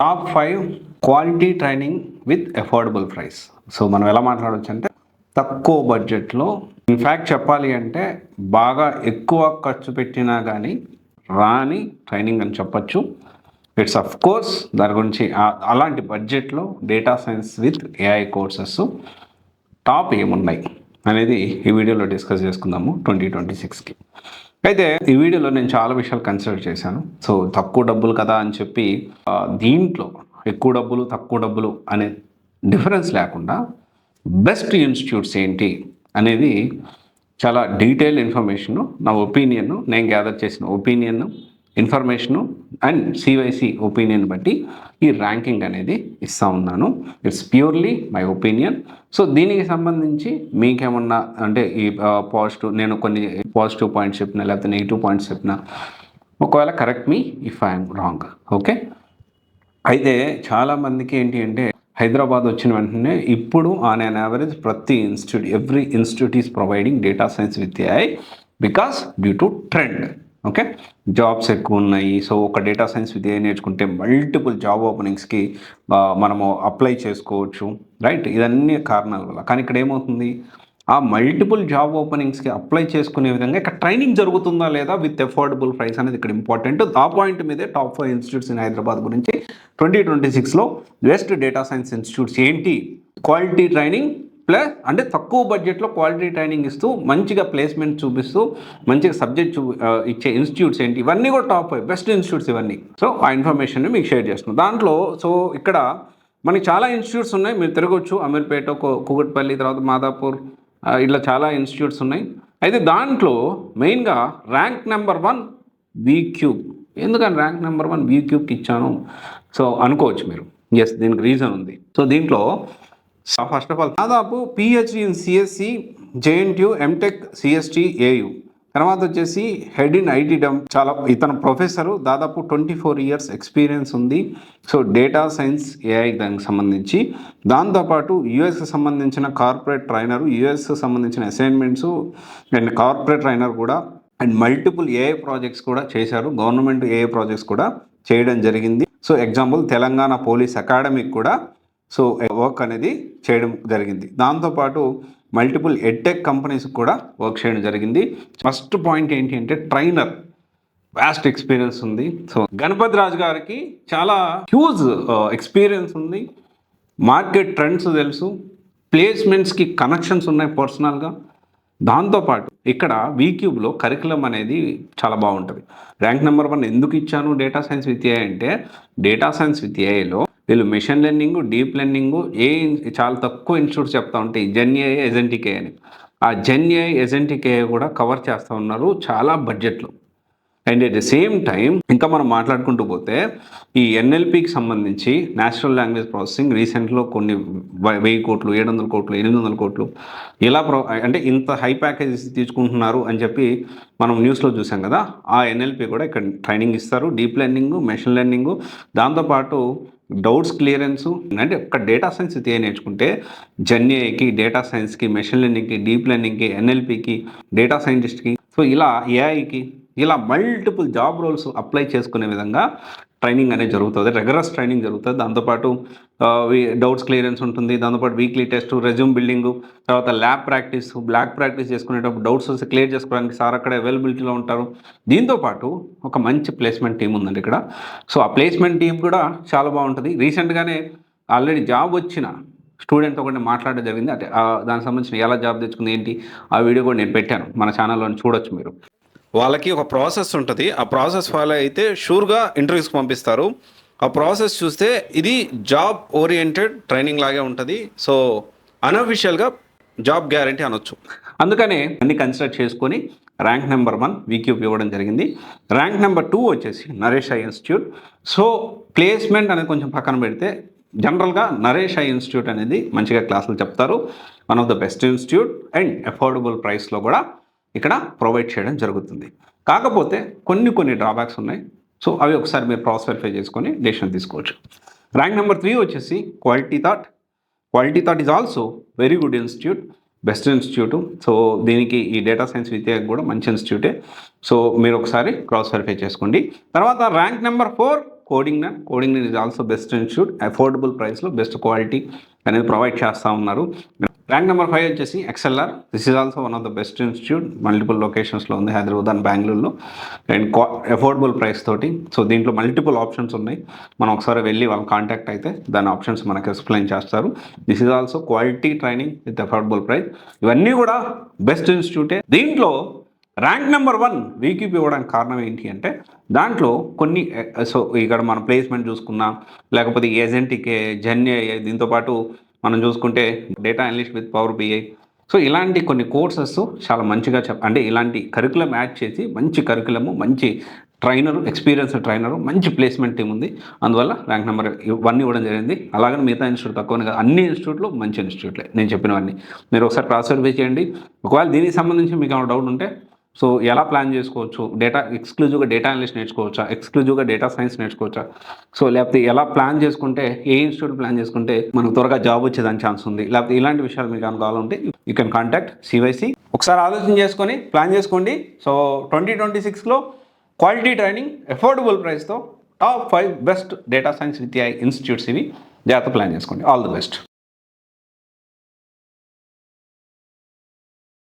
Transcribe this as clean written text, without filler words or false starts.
Top 5 quality training with affordable price. So మనం ఎలా మాట్లాడవచ్చు అంటే తక్కువ బడ్జెట్లో, ఇన్ఫ్యాక్ట్ చెప్పాలి అంటే బాగా ఎక్కువ ఖర్చు పెట్టినా కానీ రాని ట్రైనింగ్ అని చెప్పచ్చు. ఇట్స్ అఫ్ కోర్స్ దాని గురించి అలాంటి బడ్జెట్లో data science with AI courses top ఏమున్నాయి అనేది ఈ వీడియోలో డిస్కస్ చేసుకుందాము 2026కి. అయితే ఈ వీడియోలో నేను చాలా విషయాలు కన్సిడర్ చేశాను. సో తక్కువ డబ్బులు కదా అని చెప్పి దీంట్లో ఎక్కువ డబ్బులు తక్కువ డబ్బులు అనే డిఫరెన్స్ లేకుండా బెస్ట్ ఇన్స్టిట్యూట్స్ ఏంటి అనేది చాలా డీటెయిల్ ఇన్ఫర్మేషను, నా ఒపీనియన్, నేను గ్యాదర్ చేసిన opinion information and CYC opinion బట్టి ఈ ర్యాంకింగ్ అనేది ఇస్తూ ఉన్నాను. It's purely my opinion. So దీనికి సంబంధించి మీకేమన్నా అంటే ఈ పాజిటివ్, నేను కొన్ని పాజిటివ్ పాయింట్స్ చెప్పిన లేకపోతే నెగిటివ్ పాయింట్స్ చెప్పిన, ఒకవేళ correct me if I'm wrong. Okay. అయితే చాలామందికి ఏంటి అంటే హైదరాబాద్ వచ్చిన వెంటనే ఇప్పుడు ఆన్ అన్ యావరేజ్ ప్రతి institute, every institute is providing data science with AI because due to trend. Okay, jobs ఎక్కువ ఉన్నాయి. సో ఒక డేటా సైన్స్ విత్ ఏఐ నేర్చుకుంటే మల్టిపుల్ జాబ్ ఓపెనింగ్స్కి మనము అప్లై చేసుకోవచ్చు, రైట్? ఇదన్నీ కారణాల వల్ల. కానీ ఇక్కడ ఏమవుతుంది, ఆ మల్టిపుల్ జాబ్ ఓపెనింగ్స్కి అప్లై చేసుకునే విధంగా ఇక్కడ ట్రైనింగ్ జరుగుతుందా లేదా విత్ అఫోర్డబుల్ ప్రైస్ అనేది ఇక్కడ ఇంపార్టెంట్. ఆ పాయింట్ మీదే టాప్ 5 ఇన్స్టిట్యూట్స్ ఇన్ హైదరాబాద్ గురించి 2026లో బెస్ట్ డేటా సైన్స్ ఇన్స్టిట్యూట్స్ ఏంటి, క్వాలిటీ ట్రైనింగ్ ప్లస్ అంటే తక్కువ బడ్జెట్లో క్వాలిటీ ట్రైనింగ్ ఇస్తూ మంచిగా ప్లేస్మెంట్ చూపిస్తూ మంచిగా సబ్జెక్ట్ ఇచ్చే ఇన్స్టిట్యూట్స్ ఏంటి, ఇవన్నీ కూడా టాప్ 5 బెస్ట్ ఇన్స్టిట్యూట్స్ ఇవన్నీ. సో ఆ ఇన్ఫర్మేషన్ మీకు షేర్ చేస్తున్నాం. దాంట్లో సో ఇక్కడ మనకి చాలా ఇన్స్టిట్యూట్స్ ఉన్నాయి, మీరు తిరగవచ్చు. అమీర్పేట, కూకట్పల్లి, తర్వాత మాదాపూర్, ఇట్లా చాలా ఇన్స్టిట్యూట్స్ ఉన్నాయి. అయితే దాంట్లో మెయిన్గా ర్యాంక్ నెంబర్ 1 వీక్యూబ్. ఎందుకని ర్యాంక్ నెంబర్ 1 వీక్యూబ్కి ఇచ్చాను సో అనుకోవచ్చు మీరు. ఎస్, దీనికి రీజన్ ఉంది. సో దీంట్లో ఫస్ట్ ఆఫ్ ఆల్ దాదాపు PhD in CSC, JNTU, MTech, CST, AU, తర్వాత వచ్చేసి హెడ్ ఇన్ ఐటీడమ్. చాలా ఇతను ప్రొఫెసరు, దాదాపు 24 years ఎక్స్పీరియన్స్ ఉంది. సో డేటా సైన్స్ ఏఐ దానికి సంబంధించి. దాంతోపాటు యుఎస్కి సంబంధించిన కార్పొరేట్ ట్రైనరు, యుఎస్కి సంబంధించిన అసైన్మెంట్స్ అండ్ కార్పొరేట్ ట్రైనర్ కూడా, అండ్ మల్టిపుల్ ఏఐ ప్రాజెక్ట్స్ కూడా చేశారు. గవర్నమెంట్ ఏఐ ప్రాజెక్ట్స్ కూడా చేయడం జరిగింది. సో ఎగ్జాంపుల్ తెలంగాణ పోలీస్ అకాడమీకి కూడా సో వర్క్ అనేది చేయడం జరిగింది. దాంతోపాటు మల్టిపుల్ ఎడ్టెక్ కంపెనీస్ కూడా వర్క్ చేయడం జరిగింది. ఫస్ట్ పాయింట్ ఏంటి అంటే ట్రైనర్, వాస్ట్ ఎక్స్పీరియన్స్ ఉంది. సో గణపతి రాజు గారికి చాలా హ్యూజ్ ఎక్స్పీరియన్స్ ఉంది, మార్కెట్ ట్రెండ్స్ తెలుసు, ప్లేస్మెంట్స్కి కనెక్షన్స్ ఉన్నాయి పర్సనల్గా. దాంతోపాటు ఇక్కడ వీక్యూబ్లో కరికులం అనేది చాలా బాగుంటుంది. ర్యాంక్ నెంబర్ 1 ఎందుకు ఇచ్చాను డేటా సైన్స్ విత్ ఏఐ అంటే, డేటా సైన్స్ విత్ ఏఐలో వీళ్ళు మెషిన్ లెర్నింగ్, డీప్ లెర్నింగ్ చాలా తక్కువ ఇన్స్టిట్యూట్స్ చెప్తా ఉంటాయి, జెన్ఏఐ, ఎజెంటిక్ ఏఐ అని. ఆ జెన్ఏఐ, ఎజెంటిక్ ఏఐ కూడా కవర్ చేస్తూ ఉన్నారు చాలా బడ్జెట్లో. And at the same time ఇంకా మనం మాట్లాడుకుంటూ పోతే ఈ ఎన్ఎల్పికి సంబంధించి నేచురల్ లాంగ్వేజ్ ప్రాసెసింగ్ రీసెంట్లో కొన్ని 1000 కోట్లు, 700 కోట్లు, 800 కోట్లు ఇలా అంటే ఇంత హై ప్యాకేజెస్ తీసుకుంటున్నారు అని చెప్పి మనం న్యూస్లో చూసాం కదా. ఆ ఎన్ఎల్పి కూడా ఇక్కడ ట్రైనింగ్ ఇస్తారు, డీప్ లెర్నింగ్, మెషిన్ లెర్నింగ్, దాంతోపాటు డౌట్స్ క్లియరెన్స్. అంటే ఒక డేటా సైన్స్ నేర్చుకుంటే జెన్ఏఐకి, డేటా సైన్స్కి, మెషిన్ లెర్నింగ్కి, డీప్ లెర్నింగ్కి, ఎన్ఎల్పికి, డేటా సైంటిస్ట్కి, సో ఇలా ఏఐకి, ఇలా మల్టిపుల్ జాబ్ రోల్స్ అప్లై చేసుకునే విధంగా ట్రైనింగ్ అనేది జరుగుతుంది, రెగ్యులర్ ట్రైనింగ్ జరుగుతుంది. దాంతోపాటు డౌట్స్ క్లియరెన్స్ ఉంటుంది, దాంతోపాటు వీక్లీ టెస్ట్, రెజ్యూమ్ బిల్డింగ్, తర్వాత ల్యాబ్ ప్రాక్టీస్ చేసుకునేటప్పుడు డౌట్స్ క్లియర్ చేసుకోవడానికి సార్ అక్కడ అవైలబిలిటీలో ఉంటారు. దీంతోపాటు ఒక మంచి ప్లేస్మెంట్ టీం ఉందండి ఇక్కడ. సో ఆ ప్లేస్మెంట్ టీం కూడా చాలా బాగుంటుంది. రీసెంట్గానే ఆల్రెడీ జాబ్ వచ్చిన స్టూడెంట్ ఒకటి మాట్లాడడం జరిగింది. అంటే దానికి సంబంధించిన ఎలా జాబ్ తెచ్చుకుంది ఏంటి, ఆ వీడియో కూడా నేను పెట్టాను, మన ఛానల్లో చూడొచ్చు మీరు. వాళ్ళకి ఒక ప్రాసెస్ ఉంటుంది, ఆ ప్రాసెస్ ఫాలో అయితే షూర్గా ఇంటర్వ్యూస్కి పంపిస్తారు. ఆ ప్రాసెస్ చూస్తే ఇది జాబ్ ఓరియంటెడ్ ట్రైనింగ్ లాగే ఉంటుంది. సో అన్అఫిషియల్గా జాబ్ గ్యారంటీ అనొచ్చు. అందుకనే అన్ని కన్సిడర్ చేసుకొని ర్యాంక్ నెంబర్ 1 వీక్యూబ్ ఇవ్వడం జరిగింది. ర్యాంక్ నెంబర్ 2 వచ్చేసి Naresh I institute. So placement అనేది కొంచెం పక్కన పెడితే జనరల్గా నరేష్ ఐ ఇన్స్టిట్యూట్ అనేది మంచిగా క్లాసులు చెప్తారు, one of the best institute and affordable ప్రైస్లో కూడా ఇక్కడ ప్రొవైడ్ చేయడం జరుగుతుంది. కాకపోతే కొన్ని డ్రాబ్యాక్స్ ఉన్నాయి. సో అవి ఒకసారి మీరు క్రాస్ వెరిఫై చేసుకొని డెసిషన్ తీసుకోవచ్చు. ర్యాంక్ నెంబర్ 3 వచ్చేసి quality thought is also very good institute, best institute. So దీనికి ఈ డేటా సైన్స్ విద్య కూడా మంచి ఇన్స్టిట్యూటే. సో మీరు ఒకసారి క్రాస్ వెరిఫై చేసుకోండి. తర్వాత rank number 4 coding is also best institute, affordable ప్రైస్లో బెస్ట్ క్వాలిటీ అనేది ప్రొవైడ్ చేస్తూ ఉన్నారు. ర్యాంక్ నెంబర్ 5 వచ్చేసి XLR. This is also one of the best institute, multiple లొకేషన్స్లో ఉంది, హైదరాబాద్ అండ్ బెంగళూరులో, అండ్ అఫోర్డబుల్ ప్రైస్ తోటి. సో దీంట్లో మల్టిపుల్ ఆప్షన్స్ ఉన్నాయి. మనం ఒకసారి వెళ్ళి వాళ్ళ కాంటాక్ట్ అయితే దాని ఆప్షన్స్ మనకు ఎక్స్ప్లెయిన్ చేస్తారు. This is also quality training with affordable price. ఇవన్నీ కూడా బెస్ట్ ఇన్స్టిట్యూటే. దీంట్లో ర్యాంక్ నెంబర్ 1 వీక్యూపీ ఇవ్వడానికి కారణం ఏంటి అంటే దాంట్లో కొన్ని, సో ఇక్కడ మన ప్లేస్మెంట్ చూసుకున్నాం, లేకపోతే ఏజెంట్కి జర్నీ దీంతోపాటు మనం చూసుకుంటే data analyst with power BI, so ఇలాంటి కొన్ని కోర్సెస్ చాలా మంచిగా అంటే ఇలాంటి కరికులం యాడ్ చేసి మంచి కరికులము, మంచి ట్రైనరు, ఎక్స్పీరియన్స్ ట్రైనరు, మంచి ప్లేస్మెంట్ టీం ఉంది. అందువల్ల ర్యాంక్ నెంబర్ 1 ఇవ్వడం జరిగింది. అలాగే మిగతా ఇన్స్టిట్యూట్ తక్కువనే కాదు, అన్ని ఇన్స్టిట్యూట్లు మంచి ఇన్స్టిట్యూట్లే నేను చెప్పినవన్నీ. మీరు ఒకసారి క్రాస్ వెరిఫై చేయండి. ఒకవేళ దీనికి సంబంధించి మీకు ఏమైనా డౌట్ ఉంటే, సో ఎలా ప్లాన్ చేసుకోవచ్చు, ఎక్స్క్లూజివ్గా డేటా అనలిస్ట్ నేర్చుకోవచ్చా, ఎక్స్క్లూజివ్గా డేటా సైన్స్ నేర్చుకోవచ్చా, సో లేకపోతే ఎలా ప్లాన్ చేసుకుంటే, ఏ ఇన్స్టిట్యూట్ ప్లాన్ చేసుకుంటే మనకు త్వరగా జాబ్ వచ్చేదాని ఛాన్స్ ఉంది, లేకపోతే ఇలాంటి విషయాలు మీకు ఏమైనా కావాలంటే యూ కెన్ కాంటాక్ట్ CYC. ఒకసారి ఆలోచన చేసుకొని ప్లాన్ చేసుకోండి. సో 2026లో క్వాలిటీ ట్రైనింగ్, అఫోర్డబుల్ ప్రైస్తో top 5 best data science with AI institutes ఇవి. జాగ్రత్త ప్లాన్ చేసుకోండి. All the best.